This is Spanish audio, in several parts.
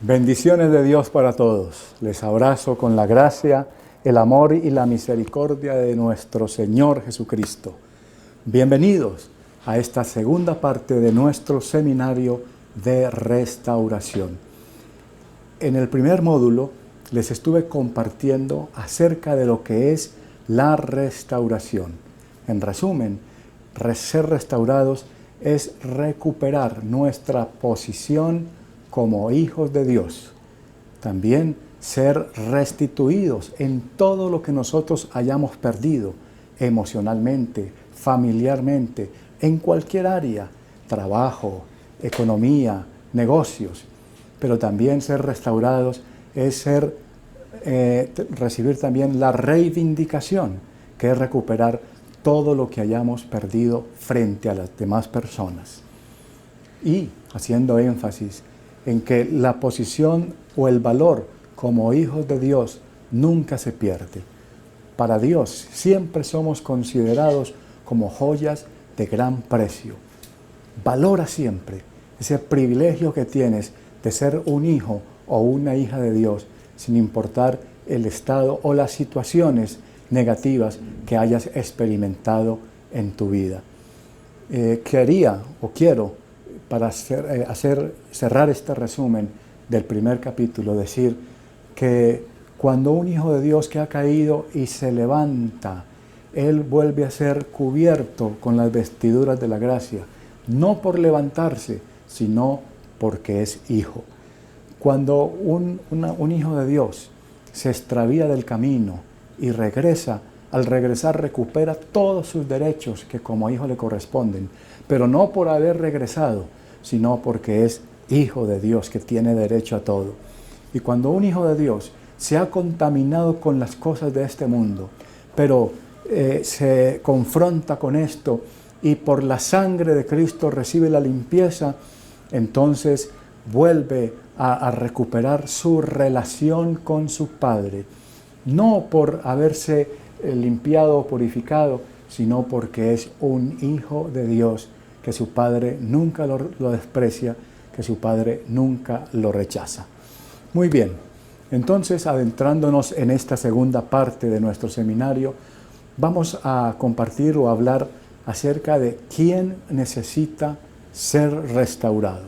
Bendiciones de Dios para todos. Les abrazo con la gracia, el amor y la misericordia de nuestro Señor Jesucristo. Bienvenidos a esta segunda parte de nuestro seminario de restauración. En el primer módulo les estuve compartiendo acerca de lo que es la restauración. En resumen, ser restaurados es recuperar nuestra posición como hijos de Dios. También ser restituidos en todo lo que nosotros hayamos perdido emocionalmente, familiarmente, en cualquier área, trabajo, economía, negocios. Pero también ser restaurados es recibir también la reivindicación, que es recuperar todo lo que hayamos perdido frente a las demás personas. Y haciendo énfasis en que la posición o el valor como hijos de Dios nunca se pierde. Para Dios siempre somos considerados como joyas de gran precio. Valora siempre ese privilegio que tienes de ser un hijo o una hija de Dios, sin importar el estado o las situaciones negativas que hayas experimentado en tu vida. Quiero, para cerrar este resumen del primer capítulo, decir que cuando un hijo de Dios que ha caído y se levanta, él vuelve a ser cubierto con las vestiduras de la gracia, no por levantarse, sino porque es hijo. Cuando un hijo de Dios se extravía del camino y regresa, al regresar recupera todos sus derechos que como hijo le corresponden, pero no por haber regresado, sino porque es hijo de Dios, que tiene derecho a todo. Y cuando un hijo de Dios se ha contaminado con las cosas de este mundo, pero se confronta con esto y por la sangre de Cristo recibe la limpieza, entonces vuelve a recuperar su relación con su Padre, no por haberse limpiado o purificado, sino porque es un hijo de Dios, que su Padre nunca lo desprecia, que su Padre nunca lo rechaza. Muy bien, entonces adentrándonos en esta segunda parte de nuestro seminario, vamos a compartir o hablar acerca de quién necesita ser restaurado.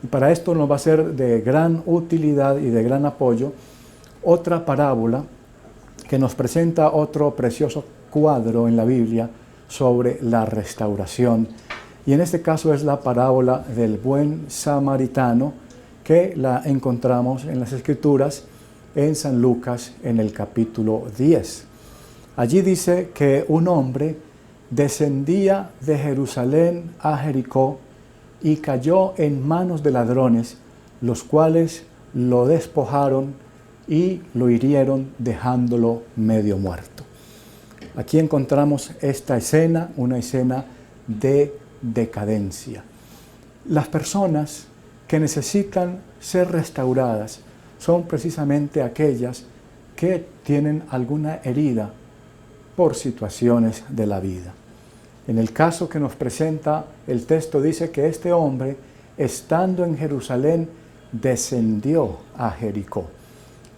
Y para esto nos va a ser de gran utilidad y de gran apoyo otra parábola que nos presenta otro precioso cuadro en la Biblia sobre la restauración. Y en este caso es la parábola del buen samaritano, que la encontramos en las Escrituras en San Lucas en el capítulo 10. Allí dice que un hombre descendía de Jerusalén a Jericó y cayó en manos de ladrones, los cuales lo despojaron y lo hirieron dejándolo medio muerto. Aquí encontramos esta escena, una escena de decadencia. Las personas que necesitan ser restauradas son precisamente aquellas que tienen alguna herida por situaciones de la vida. En el caso que nos presenta el texto dice que este hombre, estando en Jerusalén, descendió a Jericó.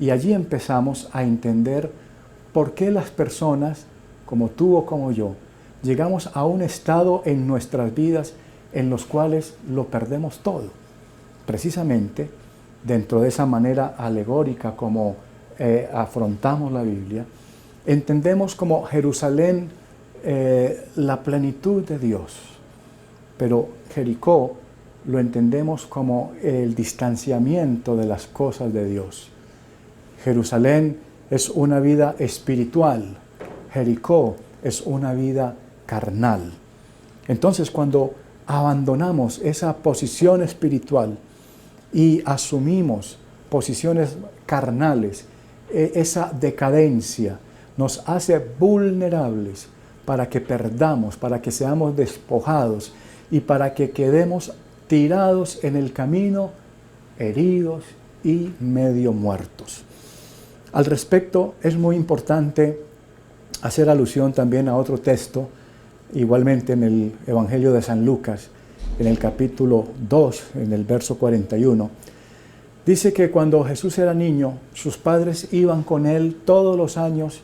Y allí empezamos a entender por qué las personas, como tú o como yo, llegamos a un estado en nuestras vidas en los cuales lo perdemos todo. Precisamente, dentro de esa manera alegórica como afrontamos la Biblia, entendemos como Jerusalén la plenitud de Dios, pero Jericó lo entendemos como el distanciamiento de las cosas de Dios. Jerusalén es una vida espiritual, Jericó es una vida carnal. Entonces, cuando abandonamos esa posición espiritual y asumimos posiciones carnales, esa decadencia nos hace vulnerables para que perdamos, para que seamos despojados y para que quedemos tirados en el camino, heridos y medio muertos. Al respecto, es muy importante hacer alusión también a otro texto, igualmente en el Evangelio de San Lucas, en el capítulo 2, en el verso 41, Dice que cuando Jesús era niño, sus padres iban con él todos los años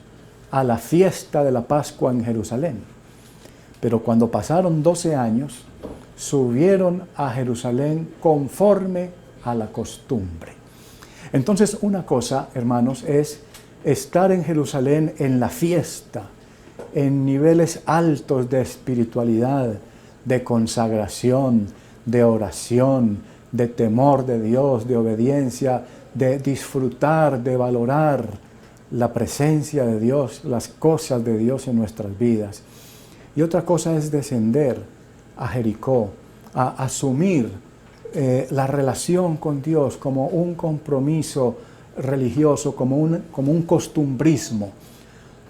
a la fiesta de la Pascua en Jerusalén. Pero cuando pasaron 12 años, subieron a Jerusalén conforme a la costumbre. Entonces, una cosa, hermanos, es estar en Jerusalén en la fiesta, en niveles altos de espiritualidad, de consagración, de oración, de temor de Dios, de obediencia, de disfrutar, de valorar la presencia de Dios, las cosas de Dios en nuestras vidas. Y otra cosa es descender a Jericó, a asumir la relación con Dios como un compromiso religioso, como un costumbrismo.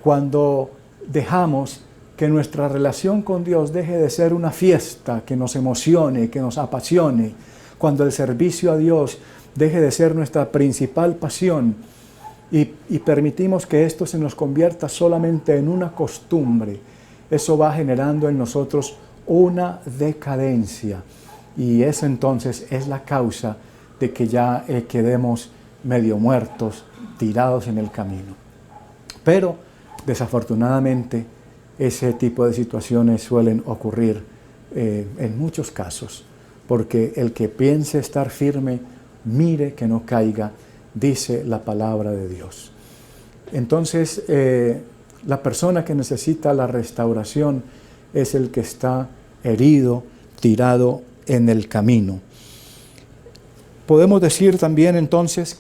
Cuando dejamos que nuestra relación con Dios deje de ser una fiesta que nos emocione, que nos apasione, cuando el servicio a Dios deje de ser nuestra principal pasión y permitimos que esto se nos convierta solamente en una costumbre, eso va generando en nosotros una decadencia, y eso entonces es la causa de que ya quedemos medio muertos, tirados en el camino. Pero desafortunadamente ese tipo de situaciones suelen ocurrir en muchos casos, porque el que piense estar firme, mire que no caiga, dice la palabra de Dios. Entonces, la persona que necesita la restauración es el que está herido, tirado en el camino. Podemos decir también entonces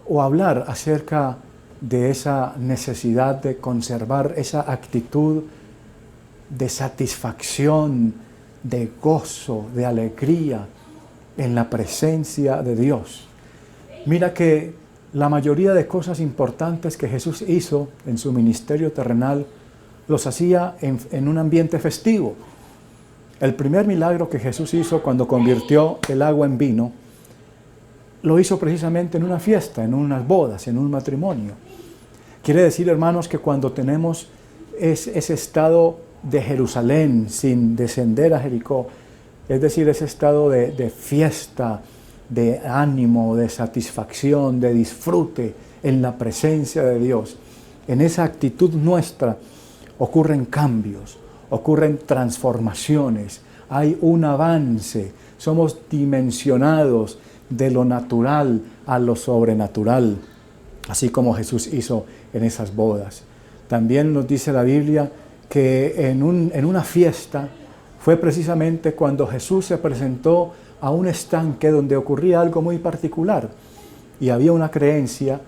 o hablar acerca de esa necesidad de conservar esa actitud de satisfacción, de gozo, de alegría en la presencia de Dios. Mira que la mayoría de cosas importantes que Jesús hizo en su ministerio terrenal los hacía en un ambiente festivo. El primer milagro que Jesús hizo cuando convirtió el agua en vino, lo hizo precisamente en una fiesta, en unas bodas, en un matrimonio. Quiere decir, hermanos, que cuando tenemos ese estado de Jerusalén sin descender a Jericó, es decir, ese estado de fiesta, de ánimo, de satisfacción, de disfrute en la presencia de Dios, en esa actitud nuestra ocurren cambios, ocurren transformaciones, hay un avance, somos dimensionados de lo natural a lo sobrenatural, así como Jesús hizo en esas bodas. También nos dice la Biblia que en una fiesta fue precisamente cuando Jesús se presentó a un estanque donde ocurría algo muy particular, y había una creencia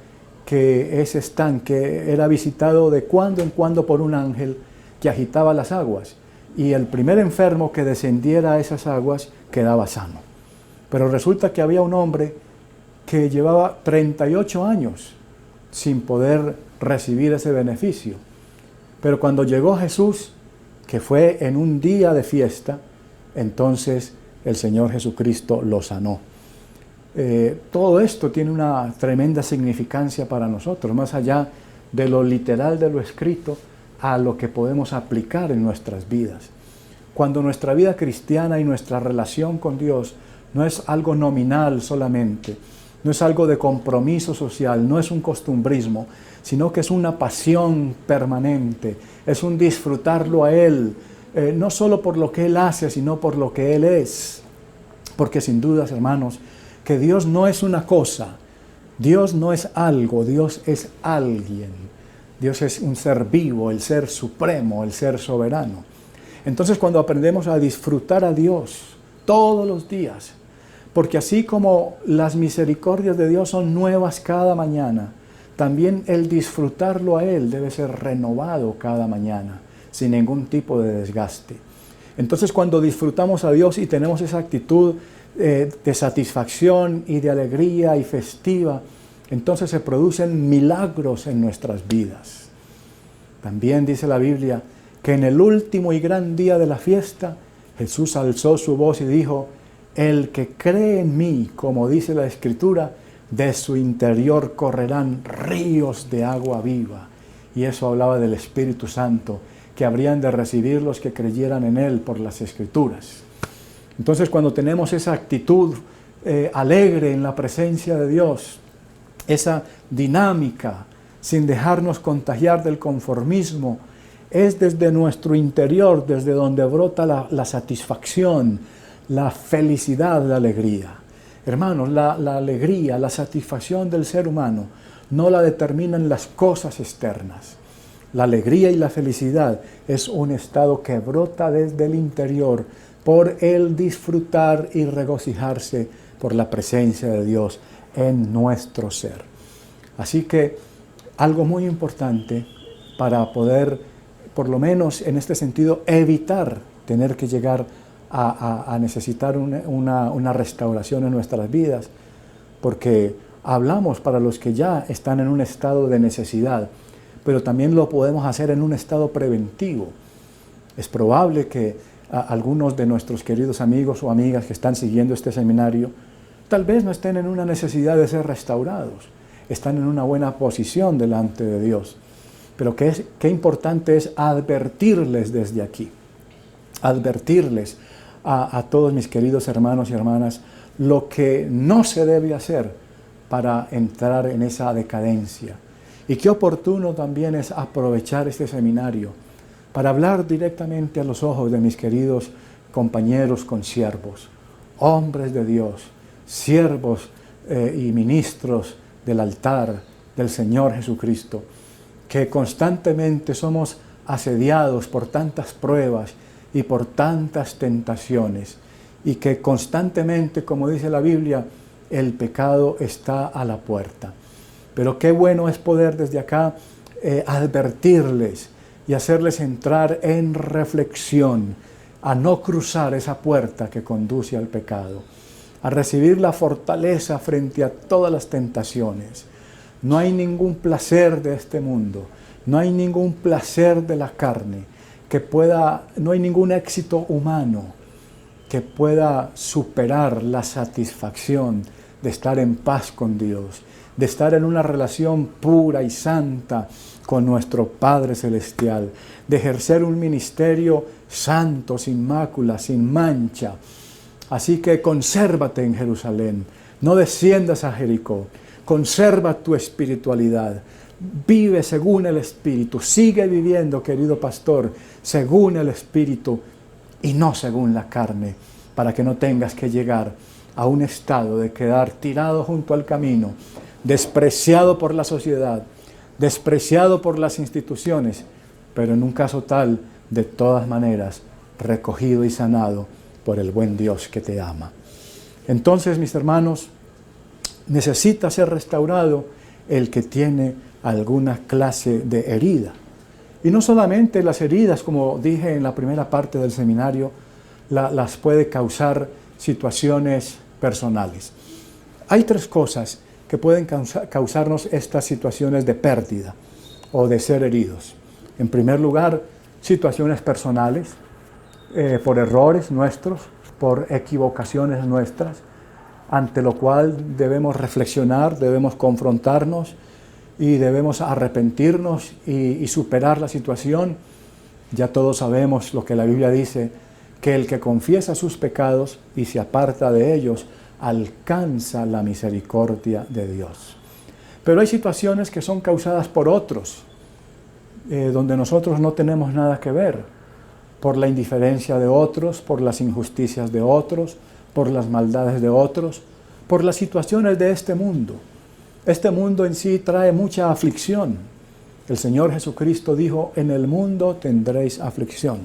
que ese estanque era visitado de cuando en cuando por un ángel que agitaba las aguas, y el primer enfermo que descendiera a esas aguas quedaba sano. Pero resulta que había un hombre que llevaba 38 años sin poder recibir ese beneficio. Pero cuando llegó Jesús, que fue en un día de fiesta, entonces el Señor Jesucristo lo sanó. Todo esto tiene una tremenda significancia para nosotros, más allá de lo literal de lo escrito, a lo que podemos aplicar en nuestras vidas. Cuando nuestra vida cristiana y nuestra relación con Dios no es algo nominal solamente, no es algo de compromiso social, no es un costumbrismo, sino que es una pasión permanente, es un disfrutarlo a Él, no solo por lo que Él hace, sino por lo que Él es. Porque sin dudas, hermanos, que Dios no es una cosa, Dios no es algo, Dios es alguien. Dios es un ser vivo, el ser supremo, el ser soberano. Entonces, cuando aprendemos a disfrutar a Dios todos los días, porque así como las misericordias de Dios son nuevas cada mañana, también el disfrutarlo a Él debe ser renovado cada mañana, sin ningún tipo de desgaste. Entonces, cuando disfrutamos a Dios y tenemos esa actitud de satisfacción y de alegría y festiva, entonces se producen milagros en nuestras vidas. También dice la Biblia que en el último y gran día de la fiesta, Jesús alzó su voz y dijo: el que cree en mí, como dice la Escritura, de su interior correrán ríos de agua viva. Y eso hablaba del Espíritu Santo, que habrían de recibir los que creyeran en Él por las Escrituras. Entonces, cuando tenemos esa actitud alegre en la presencia de Dios, esa dinámica, sin dejarnos contagiar del conformismo, es desde nuestro interior, desde donde brota la satisfacción, la felicidad, la alegría. Hermanos, la alegría, la satisfacción del ser humano no la determinan las cosas externas. La alegría y la felicidad es un estado que brota desde el interior por el disfrutar y regocijarse por la presencia de Dios en nuestro ser. Así que algo muy importante para poder, por lo menos en este sentido, evitar tener que llegar a necesitar una restauración en nuestras vidas, porque hablamos para los que ya están en un estado de necesidad, pero también lo podemos hacer en un estado preventivo. Es probable que algunos de nuestros queridos amigos o amigas que están siguiendo este seminario tal vez no estén en una necesidad de ser restaurados, están en una buena posición delante de Dios. Pero qué importante es advertirles desde aquí, advertirles a todos mis queridos hermanos y hermanas lo que no se debe hacer para entrar en esa decadencia. Y qué oportuno también es aprovechar este seminario para hablar directamente a los ojos de mis queridos compañeros consiervos, hombres de Dios, siervos y ministros del altar del Señor Jesucristo, que constantemente somos asediados por tantas pruebas y por tantas tentaciones, y que constantemente, como dice la Biblia, el pecado está a la puerta. Pero qué bueno es poder desde acá advertirles y hacerles entrar en reflexión, a no cruzar esa puerta que conduce al pecado, a recibir la fortaleza frente a todas las tentaciones. No hay ningún placer de este mundo, no hay ningún placer de la carne no hay ningún éxito humano que pueda superar la satisfacción de estar en paz con Dios, de estar en una relación pura y santa con nuestro Padre Celestial, de ejercer un ministerio santo, sin mácula, sin mancha. Así que consérvate en Jerusalén, no desciendas a Jericó, conserva tu espiritualidad, vive según el Espíritu, sigue viviendo, querido pastor, según el Espíritu y no según la carne, para que no tengas que llegar a un estado de quedar tirado junto al camino, despreciado por la sociedad, despreciado por las instituciones, pero en un caso tal, de todas maneras, recogido y sanado por el buen Dios que te ama. Entonces, mis hermanos, necesita ser restaurado el que tiene alguna clase de herida. Y no solamente las heridas, como dije en la primera parte del seminario, las puede causar situaciones personales. Hay tres cosas que pueden causarnos estas situaciones de pérdida o de ser heridos. En primer lugar, situaciones personales, por errores nuestros, por equivocaciones nuestras, ante lo cual debemos reflexionar, debemos confrontarnos y debemos arrepentirnos y superar la situación. Ya todos sabemos lo que la Biblia dice, que el que confiesa sus pecados y se aparta de ellos, alcanza la misericordia de Dios. Pero hay situaciones que son causadas por otros, donde nosotros no tenemos nada que ver, por la indiferencia de otros, por las injusticias de otros, por las maldades de otros, por las situaciones de este mundo. Este mundo en sí trae mucha aflicción. El Señor Jesucristo dijo, en el mundo tendréis aflicción.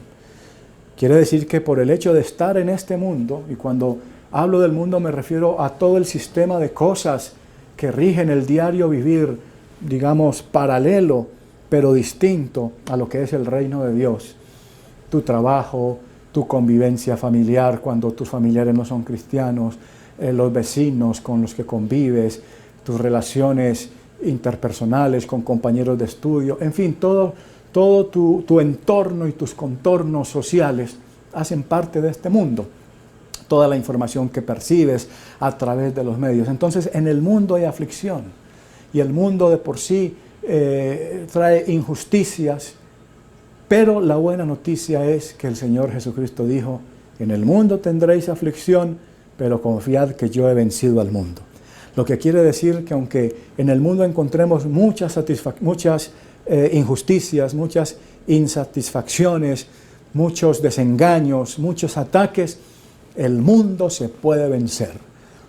Quiere decir que por el hecho de estar en este mundo, y cuando hablo del mundo me refiero a todo el sistema de cosas que rigen el diario vivir, digamos, paralelo, pero distinto a lo que es el reino de Dios. Tu trabajo, tu convivencia familiar cuando tus familiares no son cristianos, los vecinos con los que convives, tus relaciones interpersonales con compañeros de estudio, en fin, todo tu entorno y tus contornos sociales hacen parte de este mundo. Toda la información que percibes a través de los medios. Entonces, en el mundo hay aflicción y el mundo de por sí trae injusticias, pero la buena noticia es que el Señor Jesucristo dijo, en el mundo tendréis aflicción, pero confiad que yo he vencido al mundo. Lo que quiere decir que aunque en el mundo encontremos muchas injusticias, muchas insatisfacciones, muchos desengaños, muchos ataques, el mundo se puede vencer.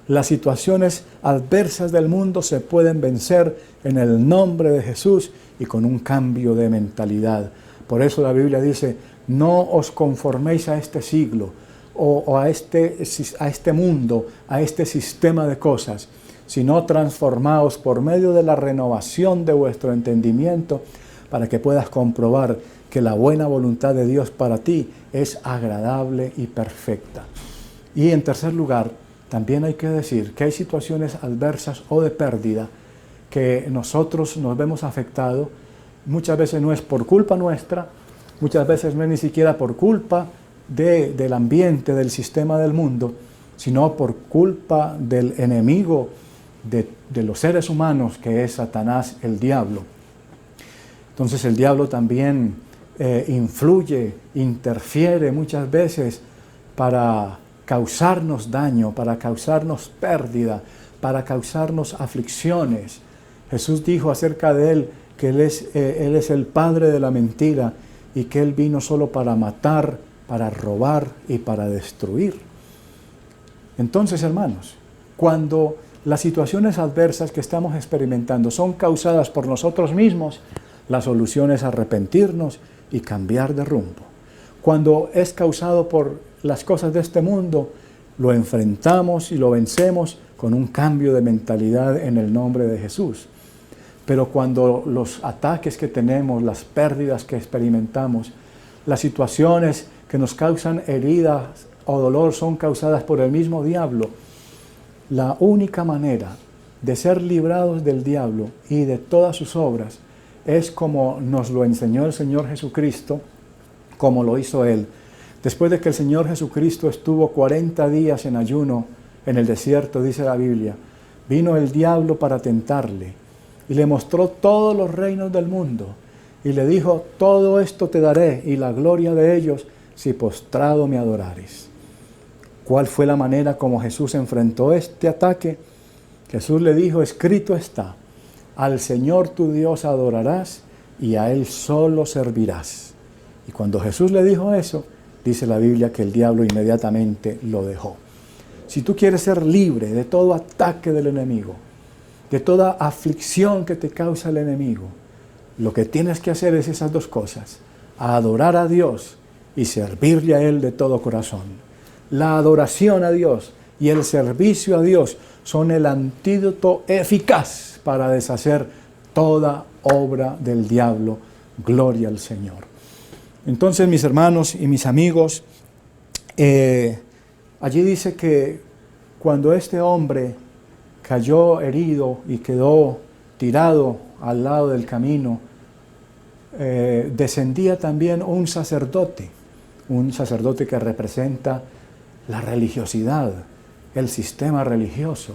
Las situaciones adversas del mundo se pueden vencer en el nombre de Jesús y con un cambio de mentalidad. Por eso la Biblia dice, no os conforméis a este siglo o a este mundo, a este sistema de cosas, sino transformaos por medio de la renovación de vuestro entendimiento para que puedas comprobar que la buena voluntad de Dios para ti es agradable y perfecta. Y en tercer lugar, también hay que decir que hay situaciones adversas o de pérdida que nosotros nos vemos afectados. Muchas veces no es por culpa nuestra, muchas veces no es ni siquiera por culpa del ambiente, del sistema del mundo, sino por culpa del enemigo de los seres humanos, que es Satanás, el diablo. Entonces el diablo también influye, interfiere muchas veces para causarnos daño, para causarnos pérdida, para causarnos aflicciones. Jesús dijo acerca de él que él es el padre de la mentira y que él vino solo para matar, para robar y para destruir. Entonces, hermanos, cuando las situaciones adversas que estamos experimentando son causadas por nosotros mismos, la solución es arrepentirnos y cambiar de rumbo. Cuando es causado por las cosas de este mundo, lo enfrentamos y lo vencemos con un cambio de mentalidad en el nombre de Jesús. Pero cuando los ataques que tenemos, las pérdidas que experimentamos, las situaciones que nos causan heridas o dolor son causadas por el mismo diablo, la única manera de ser librados del diablo y de todas sus obras es como nos lo enseñó el Señor Jesucristo, como lo hizo Él. Después de que el Señor Jesucristo estuvo 40 días en ayuno en el desierto, dice la Biblia, vino el diablo para tentarle y le mostró todos los reinos del mundo y le dijo, todo esto te daré y la gloria de ellos si postrado me adorares. ¿Cuál fue la manera como Jesús enfrentó este ataque? Jesús le dijo, escrito está, al Señor tu Dios adorarás y a Él solo servirás. Y cuando Jesús le dijo eso, dice la Biblia que el diablo inmediatamente lo dejó. Si tú quieres ser libre de todo ataque del enemigo, de toda aflicción que te causa el enemigo, lo que tienes que hacer es esas dos cosas, adorar a Dios y servirle a Él de todo corazón. La adoración a Dios y el servicio a Dios son el antídoto eficaz para deshacer toda obra del diablo. Gloria al Señor. Entonces, mis hermanos y mis amigos, allí dice que cuando este hombre cayó herido y quedó tirado al lado del camino, descendía también un sacerdote que representa la religiosidad, el sistema religioso.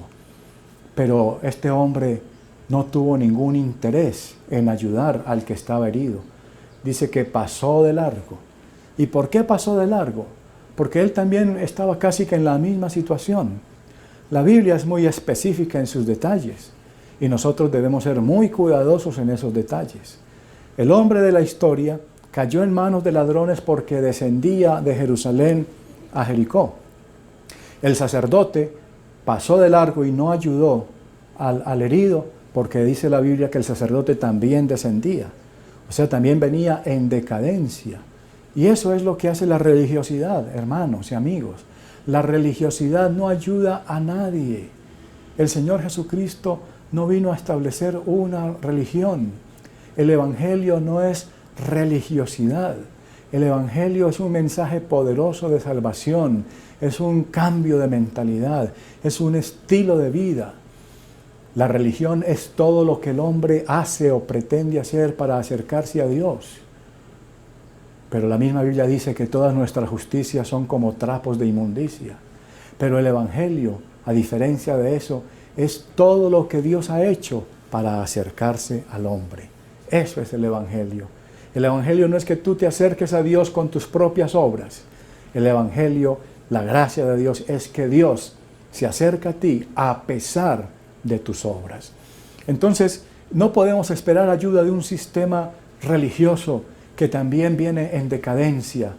Pero este hombre no tuvo ningún interés en ayudar al que estaba herido. Dice que pasó de largo. ¿Y por qué pasó de largo? Porque él también estaba casi que en la misma situación. La Biblia es muy específica en sus detalles y nosotros debemos ser muy cuidadosos en esos detalles. El hombre de la historia cayó en manos de ladrones porque descendía de Jerusalén a Jericó. El sacerdote pasó de largo y no ayudó al herido porque dice la Biblia que el sacerdote también descendía. O sea, también venía en decadencia. Y eso es lo que hace la religiosidad, hermanos y amigos. La religiosidad no ayuda a nadie. El Señor Jesucristo no vino a establecer una religión. El Evangelio no es religiosidad. El Evangelio es un mensaje poderoso de salvación, es un cambio de mentalidad, es un estilo de vida. La religión es todo lo que el hombre hace o pretende hacer para acercarse a Dios. Pero la misma Biblia dice que todas nuestras justicias son como trapos de inmundicia. Pero el Evangelio, a diferencia de eso, es todo lo que Dios ha hecho para acercarse al hombre. Eso es el Evangelio. El Evangelio no es que tú te acerques a Dios con tus propias obras. El Evangelio, la gracia de Dios, es que Dios se acerca a ti a pesar de tus obras. Entonces, no podemos esperar ayuda de un sistema religioso que también viene en decadencia,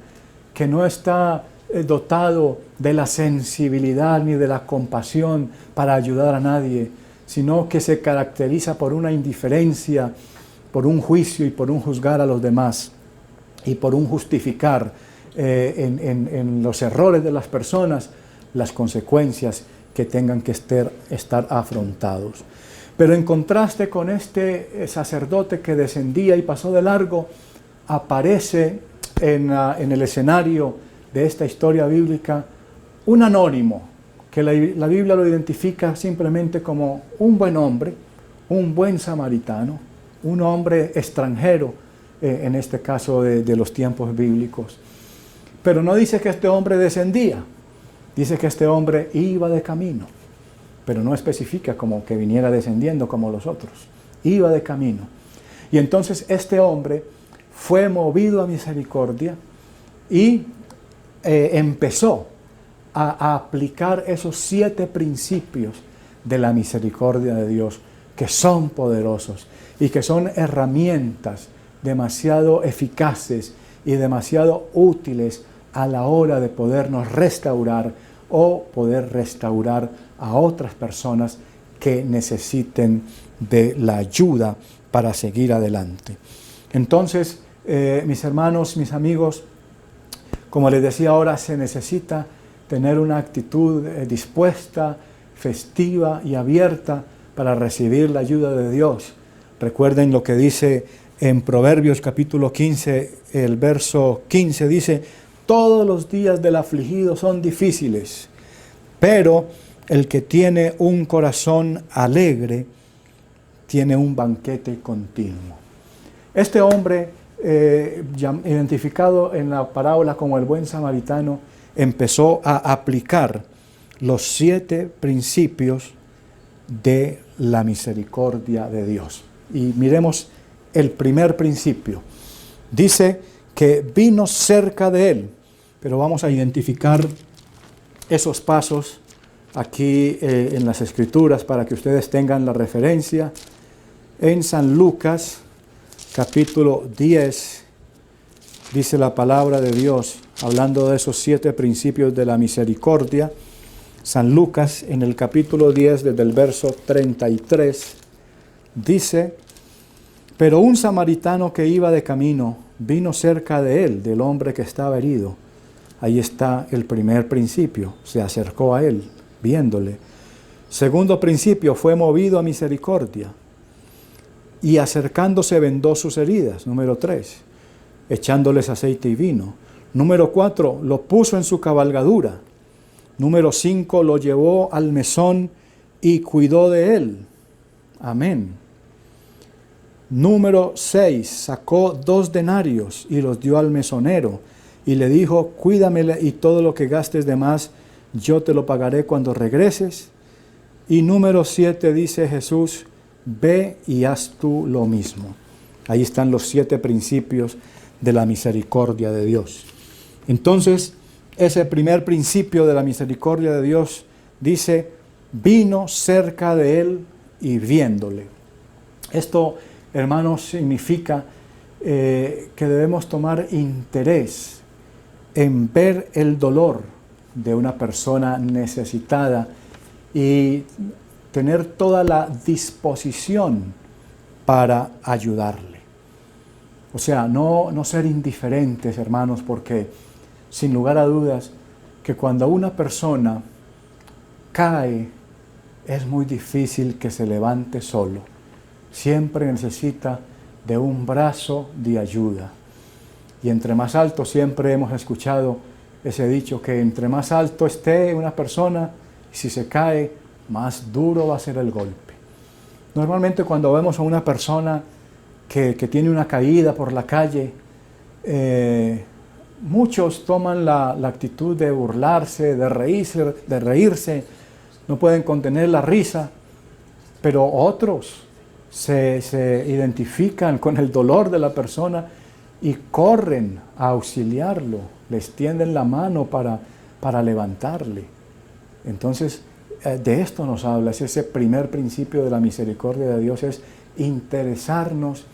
que no está dotado de la sensibilidad ni de la compasión para ayudar a nadie, sino que se caracteriza por una indiferencia, por un juicio y por un juzgar a los demás y por un justificar en los errores de las personas las consecuencias que tengan que estar afrontados. Pero en contraste con este sacerdote que descendía y pasó de largo, aparece en el escenario de esta historia bíblica un anónimo, que la Biblia lo identifica simplemente como un buen hombre, un buen samaritano, un hombre extranjero, en este caso de los tiempos bíblicos. Pero no dice que este hombre descendía, dice que este hombre iba de camino, pero no especifica como que viniera descendiendo como los otros, iba de camino. Y entonces este hombre fue movido a misericordia y empezó a aplicar esos 7 principios de la misericordia de Dios, que son poderosos y que son herramientas demasiado eficaces y demasiado útiles a la hora de podernos restaurar o poder restaurar a otras personas que necesiten de la ayuda para seguir adelante. Entonces, mis hermanos, mis amigos, como les decía ahora, se necesita tener una actitud dispuesta, festiva y abierta para recibir la ayuda de Dios. Recuerden lo que dice en Proverbios capítulo 15, el verso 15, dice: todos los días del afligido son difíciles, pero el que tiene un corazón alegre tiene un banquete continuo. Este hombre, identificado en la parábola como el buen samaritano, empezó a aplicar los 7 principios de la misericordia de Dios. Y miremos el primer principio. Dice que vino cerca de él, pero vamos a identificar esos pasos aquí en las Escrituras para que ustedes tengan la referencia. En San Lucas, capítulo 10, dice la palabra de Dios, hablando de esos 7 principios de la misericordia. San Lucas, en el capítulo 10, desde el verso 33, dice: pero un samaritano que iba de camino vino cerca de él, del hombre que estaba herido. Ahí está el primer principio, se acercó a él, viéndole. Segundo principio, fue movido a misericordia, y acercándose vendó sus heridas. Número 3, echándoles aceite y vino. Número 4, lo puso en su cabalgadura. Número 5, lo llevó al mesón y cuidó de él. Amén. Número 6, sacó 2 denarios y los dio al mesonero y le dijo: cuídamele y todo lo que gastes de más, yo te lo pagaré cuando regreses. Y número 7 dice Jesús: ve y haz tú lo mismo. Ahí están los 7 principios de la misericordia de Dios. Entonces, ese primer principio de la misericordia de Dios dice: vino cerca de él y viéndole. Esto, hermanos, significa que debemos tomar interés en ver el dolor de una persona necesitada y tener toda la disposición para ayudarle. O sea, no ser indiferentes, hermanos, porque sin lugar a dudas que cuando una persona cae es muy difícil que se levante solo. Siempre necesita de un brazo de ayuda. Y entre más alto, siempre hemos escuchado ese dicho, que entre más alto esté una persona, si se cae, más duro va a ser el golpe. Normalmente cuando vemos a una persona que tiene una caída por la calle, muchos toman la actitud de burlarse, de reírse, no pueden contener la risa, pero otros se identifican con el dolor de la persona y corren a auxiliarlo, le extienden la mano para levantarle. Entonces, de esto nos habla, es ese primer principio de la misericordia de Dios, es interesarnos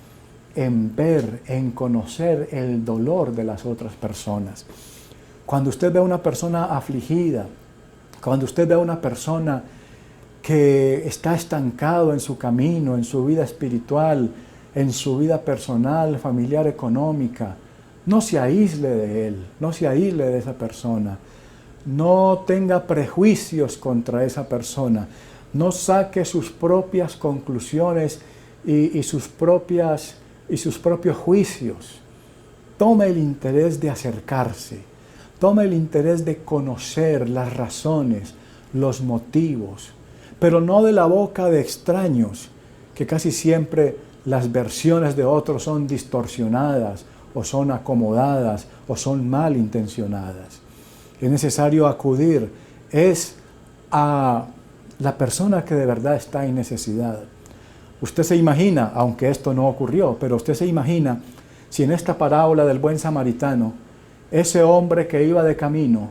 en ver, en conocer el dolor de las otras personas. Cuando usted ve a una persona afligida, cuando usted ve a una persona que está estancado en su camino, en su vida espiritual, en su vida personal, familiar, económica, no se aísle de él, no se aísle de esa persona. No tenga prejuicios contra esa persona. No saque sus propias conclusiones y sus propios juicios. Tome el interés de acercarse. Tome el interés de conocer las razones, los motivos, pero no de la boca de extraños, que casi siempre las versiones de otros son distorsionadas, o son acomodadas, o son malintencionadas. Es necesario acudir a la persona que de verdad está en necesidad. Usted se imagina, aunque esto no ocurrió, pero usted se imagina si en esta parábola del buen samaritano, ese hombre que iba de camino,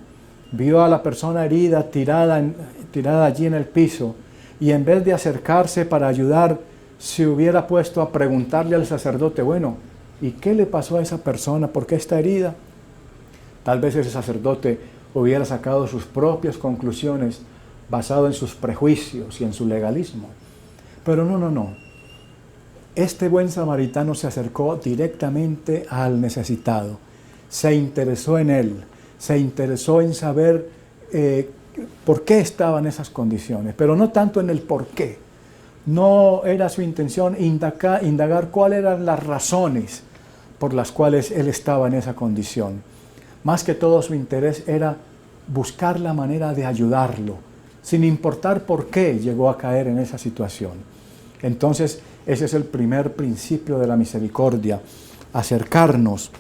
vio a la persona herida tirada allí en el piso, y en vez de acercarse para ayudar, se hubiera puesto a preguntarle al sacerdote, bueno, ¿y qué le pasó a esa persona? ¿Por qué está herida? Tal vez ese sacerdote hubiera sacado sus propias conclusiones basado en sus prejuicios y en su legalismo. Pero no. Este buen samaritano se acercó directamente al necesitado, se interesó en él, se interesó en saber por qué estaba en esas condiciones, pero no tanto en el por qué. No era su intención indagar cuáles eran las razones por las cuales él estaba en esa condición. Más que todo su interés era buscar la manera de ayudarlo, sin importar por qué llegó a caer en esa situación. Entonces, ese es el primer principio de la misericordia, acercarnos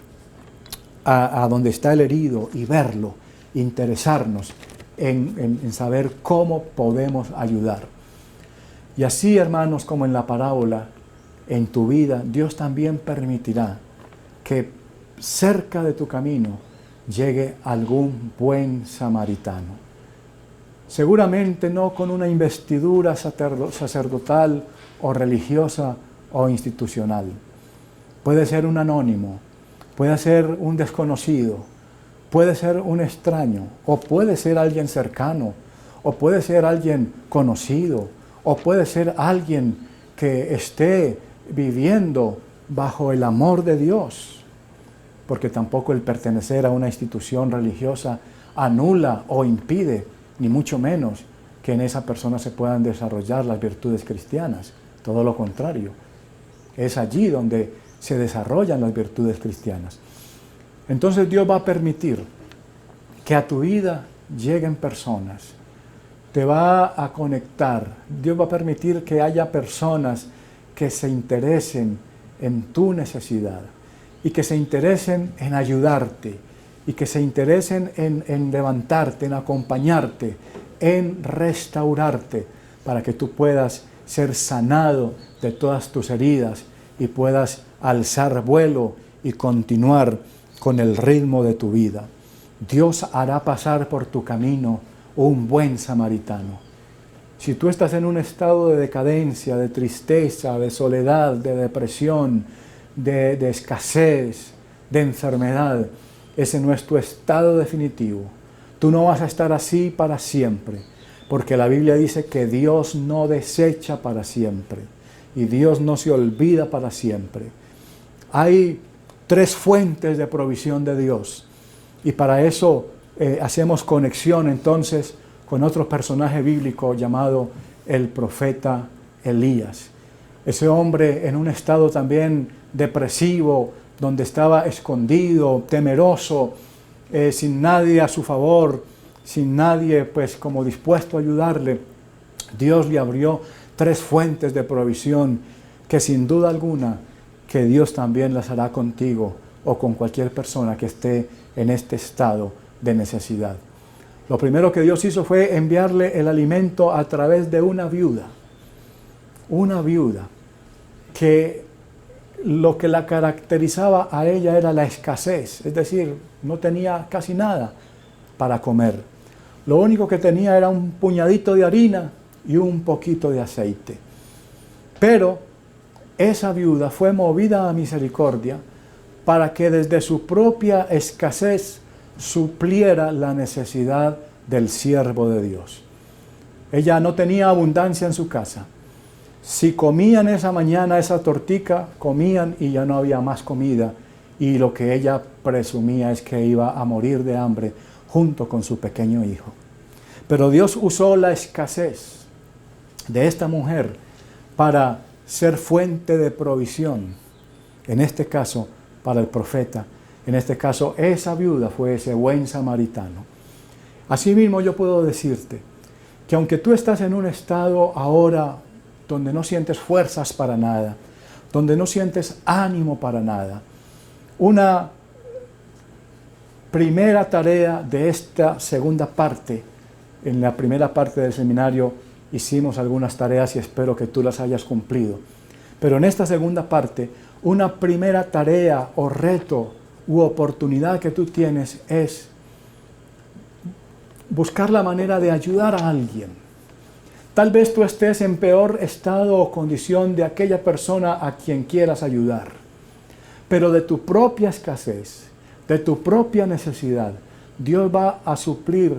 a donde está el herido y verlo, interesarnos en saber cómo podemos ayudar. Y así, hermanos, como en la parábola, en tu vida, Dios también permitirá que cerca de tu camino llegue algún buen samaritano. Seguramente no con una investidura sacerdotal o religiosa o institucional. Puede ser un anónimo, puede ser un desconocido, puede ser un extraño, o puede ser alguien cercano, o puede ser alguien conocido, o puede ser alguien que esté viviendo bajo el amor de Dios, porque tampoco el pertenecer a una institución religiosa anula o impide, ni mucho menos, que en esa persona se puedan desarrollar las virtudes cristianas. Todo lo contrario, es allí donde se desarrollan las virtudes cristianas. Entonces Dios va a permitir que a tu vida lleguen personas, te va a conectar, Dios va a permitir que haya personas que se interesen en tu necesidad y que se interesen en ayudarte y que se interesen en levantarte, en acompañarte, en restaurarte para que tú puedas ser sanado de todas tus heridas y puedas alzar vuelo y continuar con el ritmo de tu vida. Dios hará pasar por tu camino un buen samaritano. Si tú estás en un estado de decadencia, de tristeza, de soledad, de depresión, de escasez, de enfermedad, ese no es tu estado definitivo. Tú no vas a estar así para siempre, porque la Biblia dice que Dios no desecha para siempre y Dios no se olvida para siempre. Hay 3 fuentes de provisión de Dios y para eso hacemos conexión entonces con otro personaje bíblico llamado el profeta Elías. Ese hombre en un estado también depresivo, donde estaba escondido, temeroso, sin nadie a su favor, sin nadie pues como dispuesto a ayudarle. Dios le abrió 3 fuentes de provisión que sin duda alguna que Dios también las hará contigo o con cualquier persona que esté en este estado de necesidad. Lo primero que Dios hizo fue enviarle el alimento a través de una viuda que lo que la caracterizaba a ella era la escasez, es decir, no tenía casi nada para comer. Lo único que tenía era un puñadito de harina y un poquito de aceite. Pero esa viuda fue movida a misericordia para que desde su propia escasez supliera la necesidad del siervo de Dios. Ella no tenía abundancia en su casa. Si comían esa mañana esa tortica, comían y ya no había más comida. Y lo que ella presumía es que iba a morir de hambre junto con su pequeño hijo. Pero Dios usó la escasez de esta mujer para ser fuente de provisión. En este caso, para el profeta. En este caso, esa viuda fue ese buen samaritano. Asimismo, yo puedo decirte que aunque tú estás en un estado ahora donde no sientes fuerzas para nada, donde no sientes ánimo para nada, una primera tarea de esta segunda parte, en la primera parte del seminario hicimos algunas tareas y espero que tú las hayas cumplido. Pero en esta segunda parte, una primera tarea o reto u oportunidad que tú tienes es buscar la manera de ayudar a alguien. Tal vez tú estés en peor estado o condición de aquella persona a quien quieras ayudar, pero de tu propia escasez, de tu propia necesidad, Dios va a suplir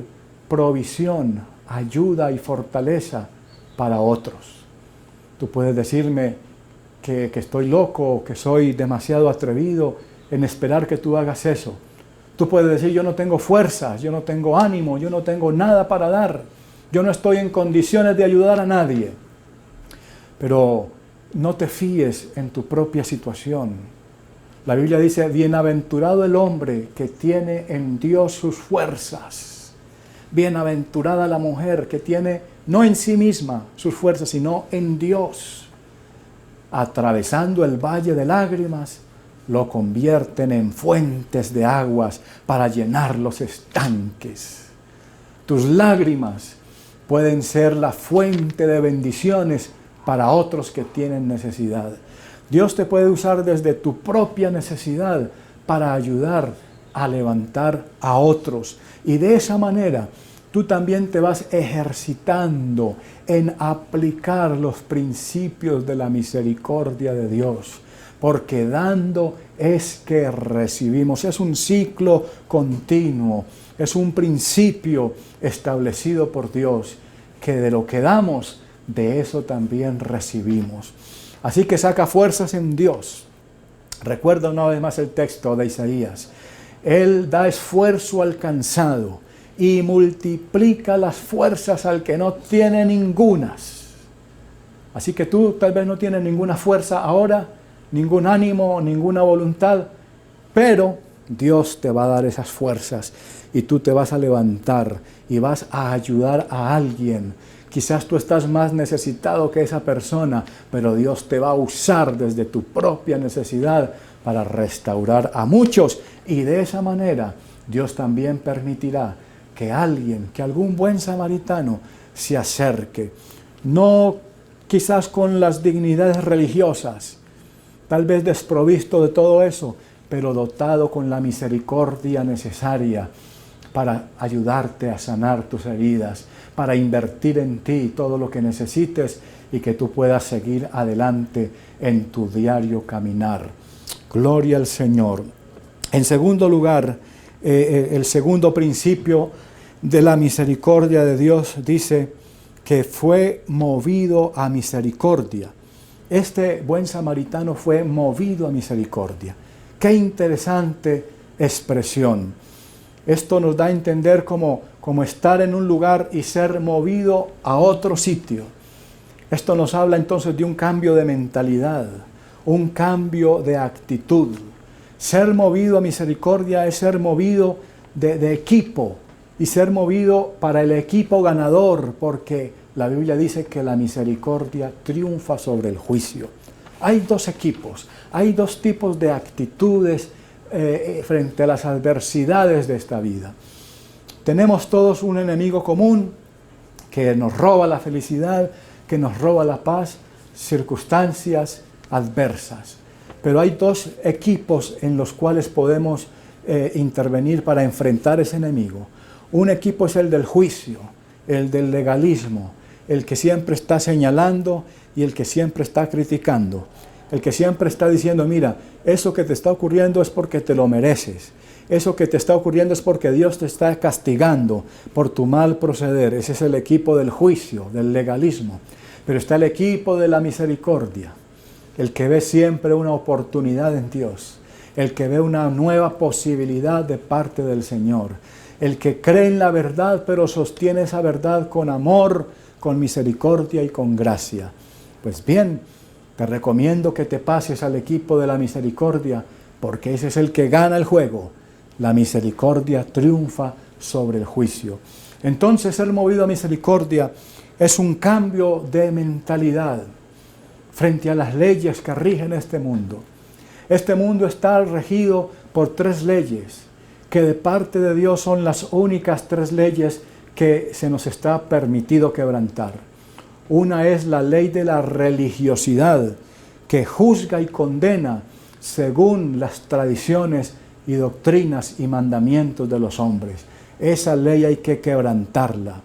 provisión, ayuda y fortaleza para otros. Tú puedes decirme que estoy loco, que soy demasiado atrevido en esperar que tú hagas eso. Tú puedes decir, yo no tengo fuerzas, yo no tengo ánimo, yo no tengo nada para dar, yo no estoy en condiciones de ayudar a nadie. Pero no te fíes en tu propia situación. La Biblia dice, bienaventurado el hombre que tiene en Dios sus fuerzas. Bienaventurada la mujer que tiene no en sí misma sus fuerzas, sino en Dios. Atravesando el valle de lágrimas, lo convierten en fuentes de aguas para llenar los estanques. Tus lágrimas pueden ser la fuente de bendiciones para otros que tienen necesidad. Dios te puede usar desde tu propia necesidad para ayudar a levantar a otros. Y de esa manera tú también te vas ejercitando en aplicar los principios de la misericordia de Dios. Porque dando es que recibimos. Es un ciclo continuo. Es un principio establecido por Dios. Que de lo que damos, de eso también recibimos. Así que saca fuerzas en Dios. Recuerda una vez más el texto de Isaías. Él da esfuerzo al cansado y multiplica las fuerzas al que no tiene ningunas. Así que tú tal vez no tienes ninguna fuerza ahora, ningún ánimo, ninguna voluntad, pero Dios te va a dar esas fuerzas y tú te vas a levantar y vas a ayudar a alguien. Quizás tú estás más necesitado que esa persona, pero Dios te va a usar desde tu propia necesidad para restaurar a muchos. Y de esa manera Dios también permitirá que alguien, que algún buen samaritano se acerque. No quizás con las dignidades religiosas, tal vez desprovisto de todo eso, pero dotado con la misericordia necesaria para ayudarte a sanar tus heridas, para invertir en ti todo lo que necesites y que tú puedas seguir adelante en tu diario caminar. Gloria al Señor. En segundo lugar, el segundo principio de la misericordia de Dios dice que fue movido a misericordia. Este buen samaritano fue movido a misericordia. Qué interesante expresión. Esto nos da a entender como estar en un lugar y ser movido a otro sitio. Esto nos habla entonces de un cambio de mentalidad, un cambio de actitud. Ser movido a misericordia es ser movido de equipo y ser movido para el equipo ganador, porque la Biblia dice que la misericordia triunfa sobre el juicio. Hay dos equipos, hay dos tipos de actitudes frente a las adversidades de esta vida. Tenemos todos un enemigo común que nos roba la felicidad, que nos roba la paz, circunstancias adversas. Pero hay dos equipos en los cuales podemos intervenir para enfrentar ese enemigo. Un equipo es el del juicio, el del legalismo, el que siempre está señalando y el que siempre está criticando. El que siempre está diciendo, mira, eso que te está ocurriendo es porque te lo mereces. Eso que te está ocurriendo es porque Dios te está castigando por tu mal proceder. Ese es el equipo del juicio, del legalismo. Pero está el equipo de la misericordia, el que ve siempre una oportunidad en Dios, el que ve una nueva posibilidad de parte del Señor, el que cree en la verdad, pero sostiene esa verdad con amor, con misericordia y con gracia. Pues bien, te recomiendo que te pases al equipo de la misericordia, porque ese es el que gana el juego. La misericordia triunfa sobre el juicio. Entonces, ser movido a misericordia es un cambio de mentalidad frente a las leyes que rigen este mundo. Este mundo está regido por 3 leyes, que de parte de Dios son las únicas 3 leyes que se nos está permitido quebrantar. Una es la ley de la religiosidad, que juzga y condena según las tradiciones y doctrinas y mandamientos de los hombres. Esa ley hay que quebrantarla.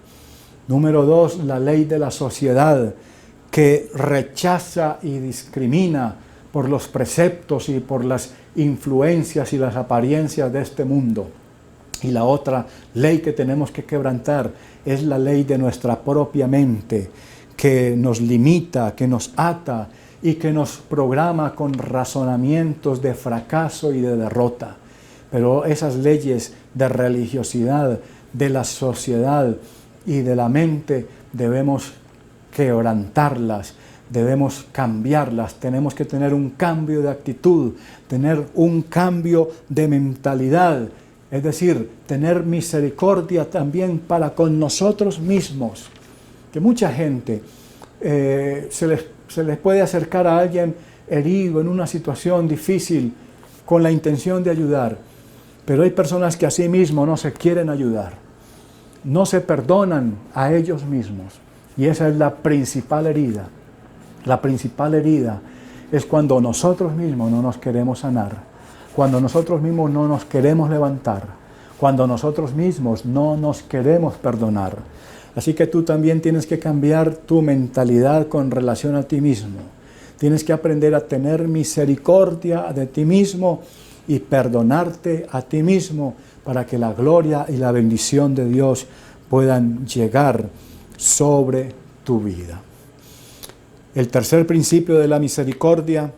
Número 2, la ley de la sociedad, que rechaza y discrimina por los preceptos y por las influencias y las apariencias de este mundo. Y la otra ley que tenemos que quebrantar es la ley de nuestra propia mente, que nos limita, que nos ata y que nos programa con razonamientos de fracaso y de derrota. Pero esas leyes de religiosidad, de la sociedad y de la mente debemos quebrantarlas, debemos cambiarlas, tenemos que tener un cambio de actitud, tener un cambio de mentalidad, es decir, tener misericordia también para con nosotros mismos. Que mucha gente se les puede acercar a alguien herido en una situación difícil con la intención de ayudar, pero hay personas que a sí mismos no se quieren ayudar, no se perdonan a ellos mismos, y esa es la principal herida. La principal herida es cuando nosotros mismos no nos queremos sanar, cuando nosotros mismos no nos queremos levantar, cuando nosotros mismos no nos queremos perdonar. Así que tú también tienes que cambiar tu mentalidad con relación a ti mismo. Tienes que aprender a tener misericordia de ti mismo y perdonarte a ti mismo para que la gloria y la bendición de Dios puedan llegar sobre tu vida. El tercer principio de la misericordia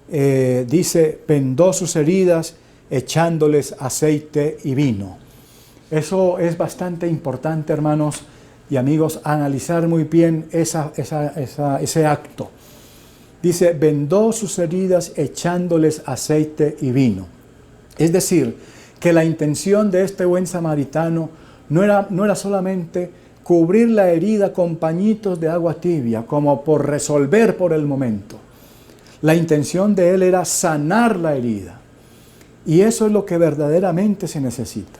dice, vendó sus heridas echándoles aceite y vino. Eso es bastante importante, hermanos y amigos, analizar muy bien ese acto. Dice, vendó sus heridas echándoles aceite y vino. Es decir, que la intención de este buen samaritano no era solamente cubrir la herida con pañitos de agua tibia, como por resolver por el momento. La intención de él era sanar la herida. Y eso es lo que verdaderamente se necesita.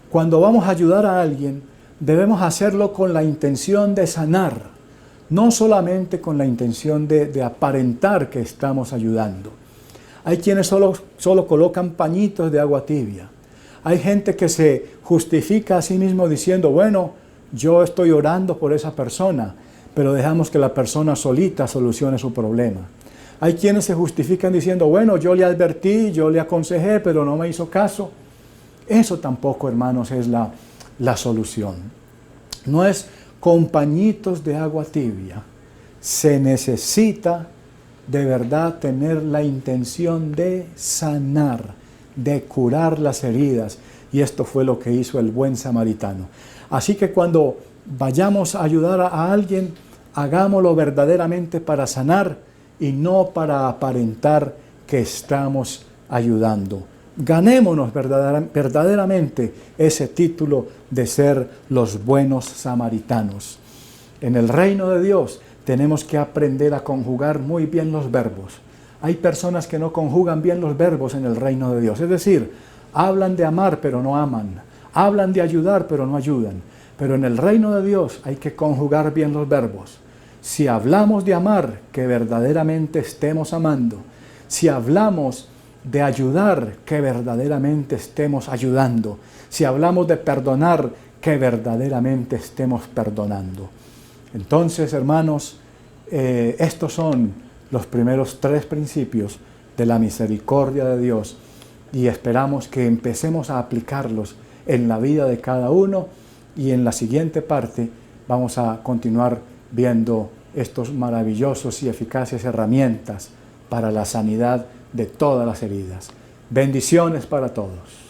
Cuando vamos a ayudar a alguien, debemos hacerlo con la intención de sanar, no solamente con la intención de aparentar que estamos ayudando. Hay quienes solo colocan pañitos de agua tibia. Hay gente que se justifica a sí mismo diciendo, bueno, yo estoy orando por esa persona, pero dejamos que la persona solita solucione su problema. Hay quienes se justifican diciendo, bueno, yo le advertí, yo le aconsejé, pero no me hizo caso. Eso tampoco, hermanos, es la solución. No es con pañitos de agua tibia. Se necesita de verdad tener la intención de sanar, de curar las heridas. Y esto fue lo que hizo el buen samaritano. Así que cuando vayamos a ayudar a alguien, hagámoslo verdaderamente para sanar y no para aparentar que estamos ayudando. Ganémonos verdaderamente ese título de ser los buenos samaritanos. En el reino de Dios tenemos que aprender a conjugar muy bien los verbos. Hay personas que no conjugan bien los verbos en el reino de Dios. Es decir, hablan de amar pero no aman. Hablan de ayudar pero no ayudan. Pero en el reino de Dios hay que conjugar bien los verbos. Si hablamos de amar, que verdaderamente estemos amando. Si hablamos de ayudar, que verdaderamente estemos ayudando. Si hablamos de perdonar, que verdaderamente estemos perdonando. Entonces, hermanos, estos son los primeros 3 principios de la misericordia de Dios, y esperamos que empecemos a aplicarlos en la vida de cada uno, y en la siguiente parte vamos a continuar viendo estos maravillosos y eficaces herramientas para la sanidad de todas las heridas. Bendiciones para todos.